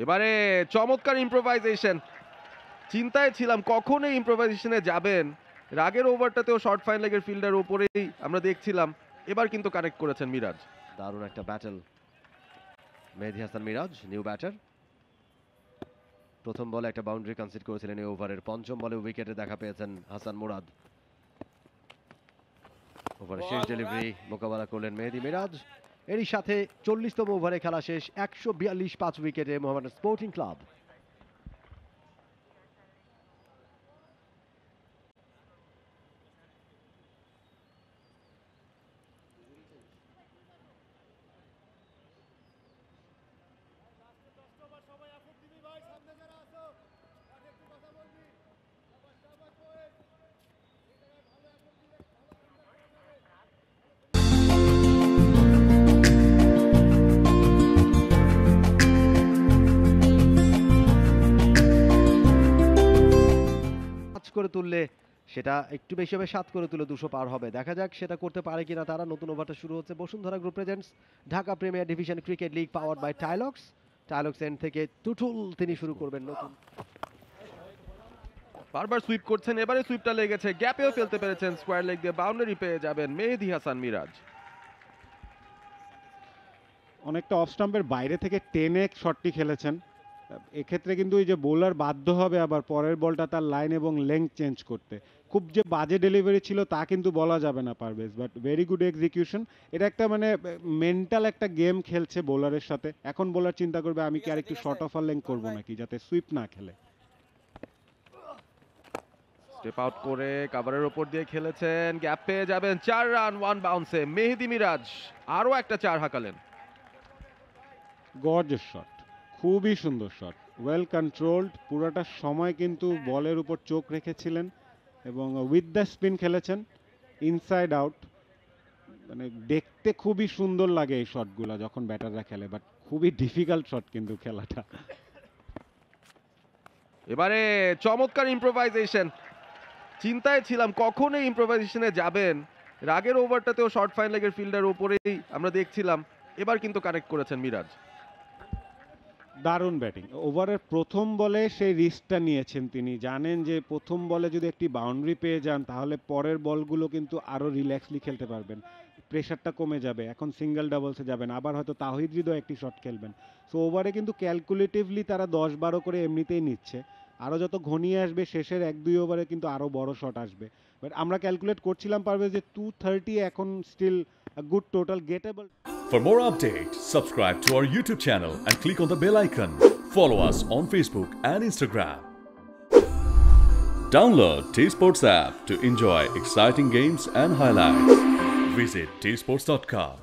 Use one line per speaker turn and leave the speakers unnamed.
এবারে চমৎকার ইম্প্রোভাইজেশন। চিন্তায় ছিলাম কখন এই ইম্প্রোভাইজেশনে যাবেন। আগের ওভারটাতেও শর্ট ফাইন লেগের ফিল্ডার উপরেই আমরা দেখছিলাম, এবার কিন্তু কানেক্ট করেছেন মিরাজ।
দারুণ একটা ব্যাটল মেহেদী হাসান মিরাজ, নিউ ব্যাটার। প্রথম বলে একটা বাউন্ডারি কনসিড করেছিলেন এই ওভারের, পঞ্চম বলে উইকেটে দেখা পেয়েছেন হাসান মুরাদ। ওভারের শেষ ডেলিভারি মোকাবেলা করলেন মেহেদী মিরাজ। এরই সাথে 40তম ওভারে খেলা শেষ, 142 5 উইকেটে মোহামেডান স্পোর্টিং ক্লাব। করে তুললে সেটা একটু বেশি হবে, 7 করে তুলে 200 পার হবে। দেখা যাক সেটা করতে পারে কিনা তারা। নতুন ওভারটা শুরু হচ্ছে। Bashundhara group presents Dhaka premier division cricket league, powered by Tilex. Tilex end থেকে টুটুল তিনি শুরু করবেন নতুন।
বারবার সুইপ করছেন, এবারে সুইপটা লেগেছে, গ্যাপেও ফেলতে পেরেছেন, স্কোয়ার লেগ দিয়ে বাউন্ডারি পেয়ে যাবেন মেহেদী হাসান মিরাজ।
অনেকটা অফ স্টাম্পের বাইরে থেকে টেনে শটটি খেলেছেন। এক্ষেত্রে কিন্তু এই যে বোলার বাধ্য হবে আবার পরের বলটা তার লাইন এবং লেংথ চেঞ্জ করতে। খুব যে বাজে ডেলিভারি ছিল তা কিন্তু বলা যাবে না Parvez, but very good execution. এটা একটা মানে মেন্টাল একটা গেম খেলছে বোলারের সাথে। এখন বোলার চিন্তা করবে আমি কি আর একটু শর্ট অফ আর লেংথ করবো নাকি, যাতে সুইপ না খেলে।
স্টেপ আউট করে কভারের উপর দিয়ে খেলেছেন, গ্যাপ পেয়ে যাবেন, 4 রান 1 বাউন্সে মেহেদী মিরাজ আরো একটা 4 হাঁকালেন।
গর্জিয়াস শট, খুবই সুন্দর শট, ওয়েল কন্ট্রোলড। পুরোটা সময় কিন্তু বলের উপর চোখ রেখেছিলেন এবং উইথ দ্য স্পিন খেলেছেন, ইনসাইড আউট। মানে দেখতে খুবই সুন্দর লাগে এই শটগুলা যখন ব্যাটাররা খেলে, বাট খুবই ডিফিকাল্ট শট কিন্তু খেলাটা।
এবারে চমৎকার ইম্প্রোভাইজেশন। চিন্তায় ছিলাম কখন এই ইম্প্রোভাইজেশনে যাবেন। আগের ওভারটাতেও শর্ট ফাইন লেগের ফিল্ডার উপরেই আমরা দেখছিলাম, এবার কিন্তু কানেক্ট করেছেন মিরাজ।
দারুণ ব্যাটিং। ওভারের প্রথম বলে সেই রিস্কটা নিয়েছেন, তিনি জানেন যে প্রথম বলে যদি একটি বাউন্ডারি পেয়ে যান তাহলে পরের বলগুলো কিন্তু আরও রিল্যাক্সলি খেলতে পারবেন, প্রেশারটা কমে যাবে। এখন সিঙ্গেল ডাবলসে যাবেন, আবার হয়তো তাহিদ হৃদয় একটি শট খেলবেন। সো ওভারে কিন্তু ক্যালকুলেটিভলি তারা 10-12 করে এমনিতেই নিচ্ছে। আরও যত ঘনিয়ে আসবে শেষের 1-2 ওভারে কিন্তু আরও বড় শট আসবে। বাট আমরা ক্যালকুলেট করছিলাম পারবে যে 230 এখন still good total gettable.
For more updates, subscribe to our YouTube channel and click on the bell icon. Follow us on Facebook and Instagram. Download T-Sports app to enjoy exciting games and highlights. Visit tsports.com.